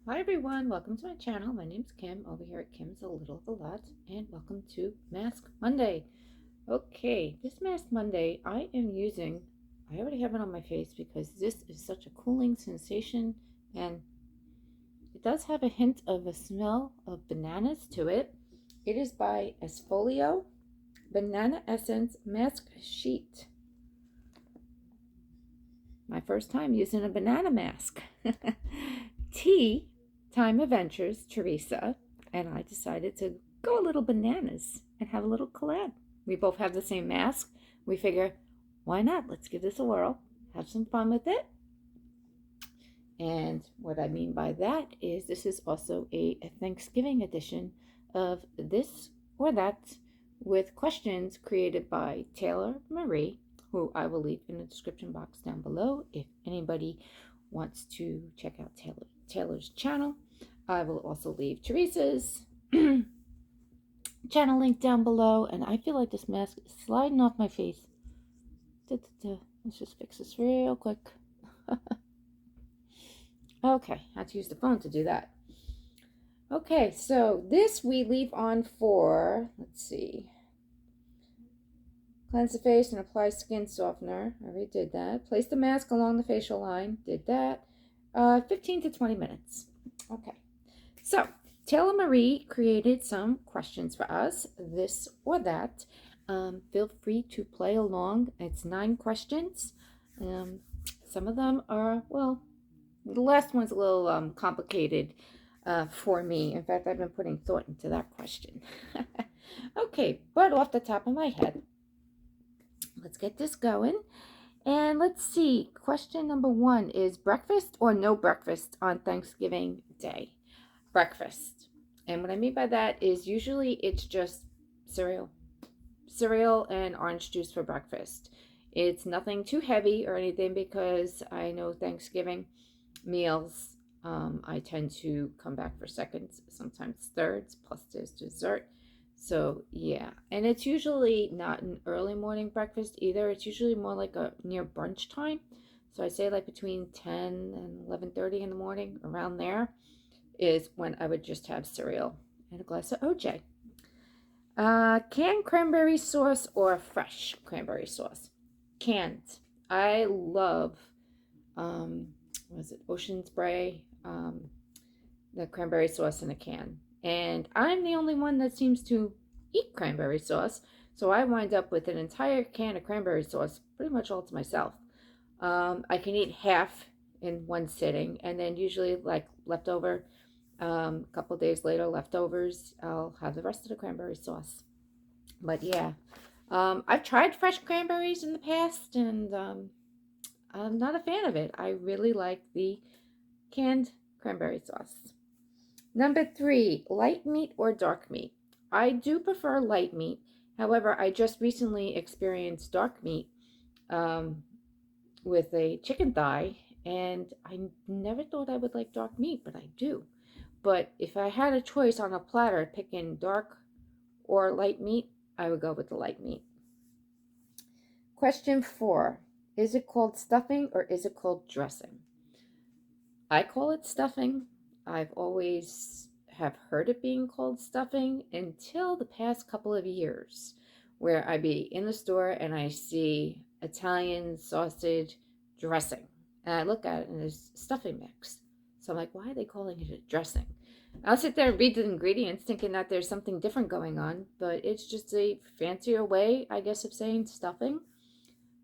Hi everyone, welcome to my channel. My name's Kim over here at Kim's A Little of a Lot, and welcome to Mask Monday. Okay, this Mask Monday I am using, I already have it on my face because this is such a cooling sensation, and it does have a hint of a smell of bananas to it. It is by Esfolio Banana Essence Mask Sheet. My first time using a banana mask. Tea Time Adventures, Teresa, and I decided to go a little bananas and have a little collab. We both have the same mask. We figure, why not? Let's give this a whirl, have some fun with it. And what I mean by that is this is also a Thanksgiving edition of This or That with questions created by Taylor Marie, who I will leave in the description box down below if anybody wants to check out Taylor's channel. I will also leave Teresa's channel link down below, and I feel like this mask is sliding off my face. Let's just fix this real quick. Okay, I had to use the phone to do that. Okay, so this we leave on for, let's see, cleanse the face and apply skin softener. I already did that. Place the mask along the facial line. Did that. 15 to 20 minutes. Okay, so Taylor Marie created some questions for us, this or that. Feel free to play along. It's 9 questions. Some of them are, well, the last one's a little complicated for me. In fact, I've been putting thought into that question. Okay, but off the top of my head, let's get this going. And let's see, question number 1 is breakfast or no breakfast on Thanksgiving Day? Breakfast. And what I mean by that is usually it's just cereal and orange juice for breakfast. It's nothing too heavy or anything because I know Thanksgiving meals, I tend to come back for seconds, sometimes thirds, plus there's dessert. So yeah, and it's usually not an early morning breakfast either. It's usually more like a near brunch time. So I say like between 10 and 11:30 in the morning, around there is when I would just have cereal and a glass of OJ. Canned cranberry sauce or fresh cranberry sauce? Canned. I love, was it Ocean Spray? The cranberry sauce in a can. And I'm the only one that seems to eat cranberry sauce, so I wind up with an entire can of cranberry sauce pretty much all to myself. I can eat half in one sitting, and then usually like leftover, a couple days later, leftovers, I'll have the rest of the cranberry sauce. But yeah, I've tried fresh cranberries in the past, and I'm not a fan of it. I really like the canned cranberry sauce. Number 3, light meat or dark meat? I do prefer light meat. However, I just recently experienced dark meat with a chicken thigh, and I never thought I would like dark meat, but I do. But if I had a choice on a platter picking dark or light meat, I would go with the light meat. Question 4, is it called stuffing or is it called dressing? I call it stuffing. I've always have heard it being called stuffing until the past couple of years, where I be in the store and I see Italian sausage dressing, and I look at it and there's stuffing mix. So I'm like, why are they calling it a dressing? I'll sit there and read the ingredients thinking that there's something different going on, but it's just a fancier way, I guess, of saying stuffing.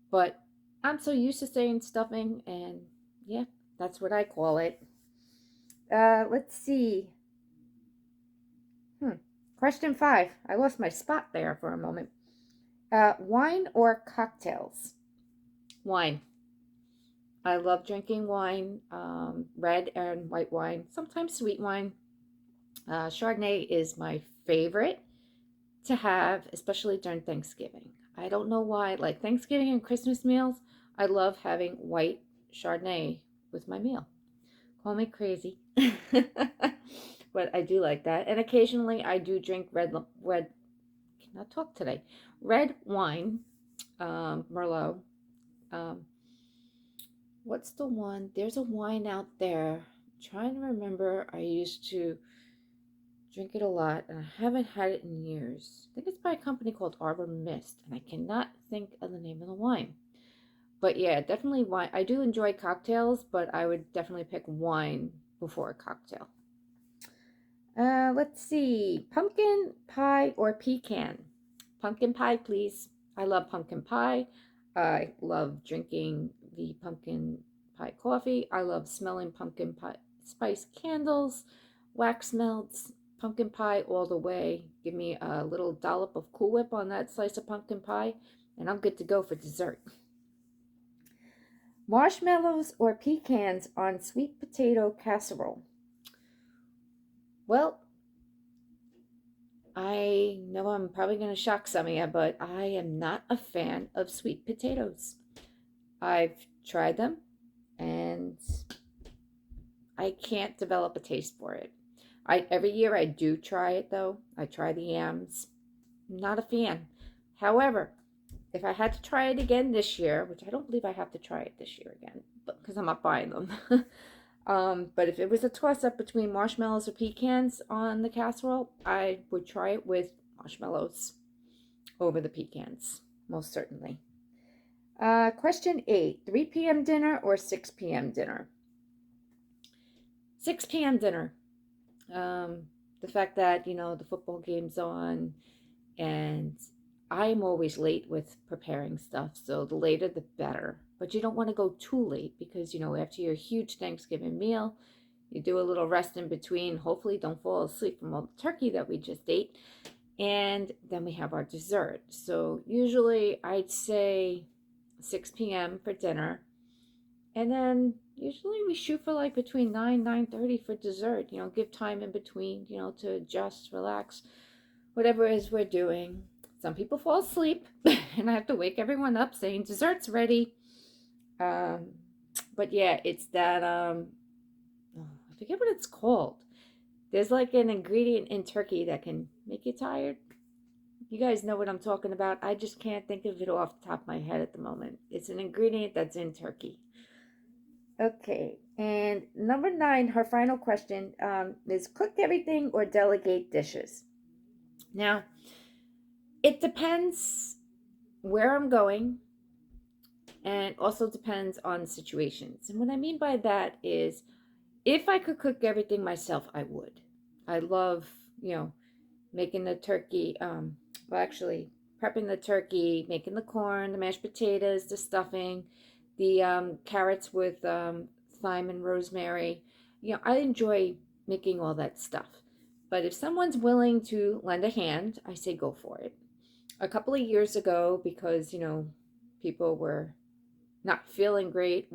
But I'm so used to saying stuffing, and yeah, that's what I call it. Let's see. Question 5. I lost my spot there for a moment. Wine or cocktails? Wine. I love drinking wine, red and white wine, sometimes sweet wine. Chardonnay is my favorite to have, especially during Thanksgiving. I don't know why, like Thanksgiving and Christmas meals, I love having white Chardonnay with my meal. Call me crazy. But I do like that. And occasionally I do drink cannot talk today, red wine, Merlot. What's the one? There's a wine out there, trying to remember. I used to drink it a lot, and I haven't had it in years. I think it's by a company called Arbor Mist, and I cannot think of the name of the wine. But yeah, definitely wine. I do enjoy cocktails, but I would definitely pick wine before a cocktail. Let's see. Pumpkin pie or pecan? Pumpkin pie, please. I love pumpkin pie. I love drinking the pumpkin pie coffee. I love smelling pumpkin pie spice candles, wax melts, pumpkin pie all the way. Give me a little dollop of Cool Whip on that slice of pumpkin pie, and I'm good to go for dessert. Marshmallows or pecans on sweet potato casserole? Well, I know I'm probably going to shock some of you, but I am not a fan of sweet potatoes. I've tried them and I can't develop a taste for it. Every year I do try it though. I try the yams. Not a fan. However, if I had to try it again this year, which I don't believe I have to try it this year again, because I'm not buying them. But if it was a toss-up between marshmallows or pecans on the casserole, I would try it with marshmallows over the pecans, most certainly. Question 8, 3 p.m. dinner or 6 p.m. dinner? 6 p.m. dinner. The fact that, the football game's on, and I'm always late with preparing stuff, so the later the better. But you don't want to go too late because, after your huge Thanksgiving meal, you do a little rest in between. Hopefully don't fall asleep from all the turkey that we just ate. And then we have our dessert. So usually I'd say 6 p.m. for dinner. And then usually we shoot for like between 9:30 for dessert. Give time in between, to adjust, relax, whatever it is we're doing. Some people fall asleep and I have to wake everyone up saying dessert's ready. But yeah, it's that, I forget what it's called. There's like an ingredient in turkey that can make you tired. You guys know what I'm talking about. I just can't think of it off the top of my head at the moment. It's an ingredient that's in turkey. Okay, and number 9, her final question is cook everything or delegate dishes? Now, it depends where I'm going and also depends on situations. And what I mean by that is if I could cook everything myself, I would. I love, making the turkey, actually prepping the turkey, making the corn, the mashed potatoes, the stuffing, the carrots with thyme and rosemary. I enjoy making all that stuff. But if someone's willing to lend a hand, I say go for it. A couple of years ago, because, people were not feeling great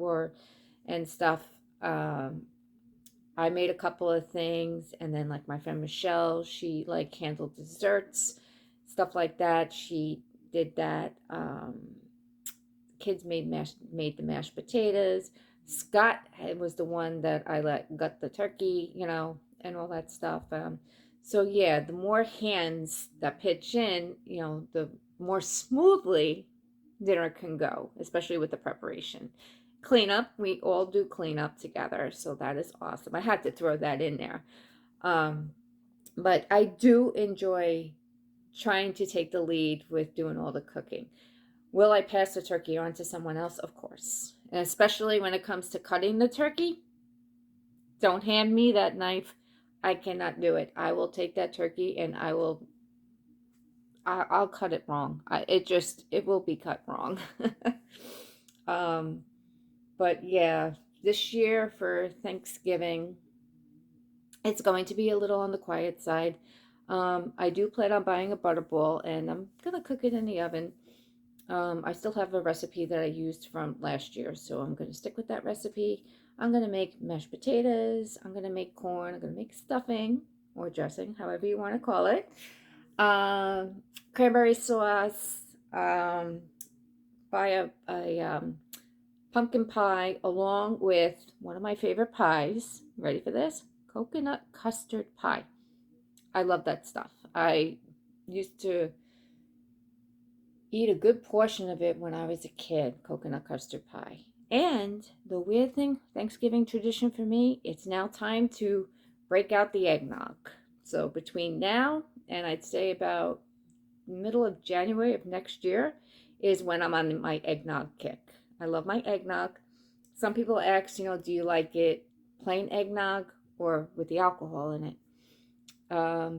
and stuff, I made a couple of things, and then like my friend Michelle, she like handled desserts, stuff like that. She did that. Kids made the mashed potatoes. Scott was the one that I got the turkey, and all that stuff. So yeah, the more hands that pitch in, the more smoothly dinner can go, especially with the preparation. Cleanup, we all do cleanup together, so that is awesome. I had to throw that in there. But I do enjoy trying to take the lead with doing all the cooking. Will I pass the turkey on to someone else? Of course. And especially when it comes to cutting the turkey, don't hand me that knife. I cannot do it. I will take that turkey and I'll cut it wrong. It will be cut wrong. But yeah, this year for Thanksgiving, it's going to be a little on the quiet side. I do plan on buying a butterball, and I'm going to cook it in the oven. I still have a recipe that I used from last year, so I'm going to stick with that recipe. I'm going to make mashed potatoes. I'm going to make corn. I'm going to make stuffing or dressing, however you want to call it. Cranberry sauce. Buy a pumpkin pie along with one of my favorite pies. Ready for this? Coconut custard pie. I love that stuff. I used to eat a good portion of it when I was a kid, coconut custard pie. And the weird thing, Thanksgiving tradition for me, it's now time to break out the eggnog. So between now and I'd say about middle of January of next year is when I'm on my eggnog kick. I love my eggnog. Some people ask, do you like it plain eggnog or with the alcohol in it?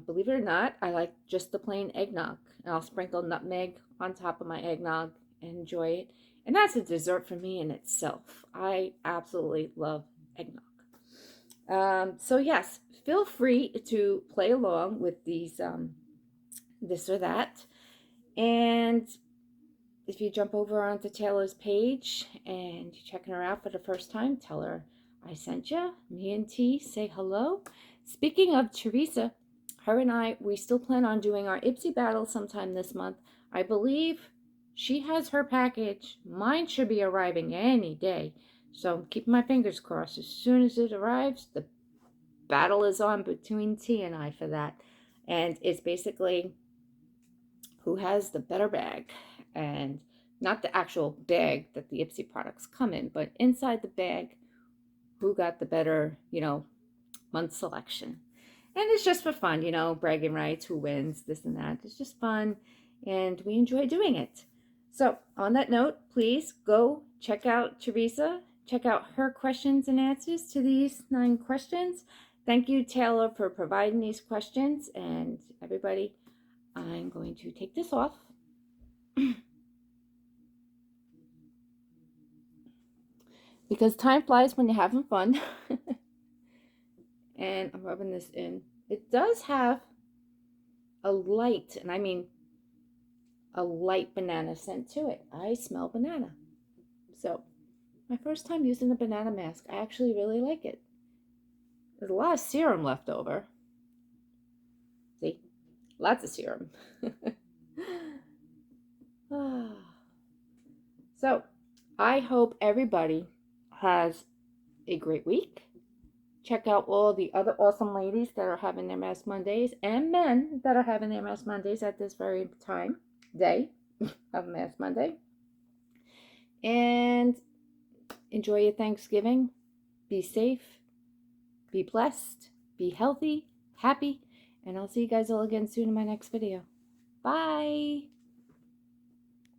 Believe it or not, I like just the plain eggnog. And I'll sprinkle nutmeg on top of my eggnog and enjoy it. And that's a dessert for me in itself. I absolutely love eggnog. So yes, feel free to play along with these this or that. And if you jump over onto Taylor's page and you're checking her out for the first time, tell her I sent you. Me and T say hello. Speaking of Teresa, her and I, we still plan on doing our Ipsy battle sometime this month. I believe she has her package. Mine should be arriving any day. So I'm keeping my fingers crossed. As soon as it arrives, the battle is on between T and I for that. And it's basically who has the better bag. And not the actual bag that the Ipsy products come in, but inside the bag, who got the better, month selection. And it's just for fun, bragging rights, who wins, this and that. It's just fun, and we enjoy doing it. So, on that note, please go check out Teresa. Check out her questions and answers to these 9 questions. Thank you, Taylor, for providing these questions. And everybody, I'm going to take this off. Because time flies when you're having fun. And I'm rubbing this in. It does have a light, and I mean a light banana scent to it. I smell banana. So, my first time using the banana mask, I actually really like it. There's a lot of serum left over. See? Lots of serum. So, I hope everybody has a great week. Check out all the other awesome ladies that are having their Mask Mondays and men that are having their Mask Mondays at this very day of Mask Monday. And enjoy your Thanksgiving. Be safe. Be blessed. Be healthy. Happy. And I'll see you guys all again soon in my next video. Bye.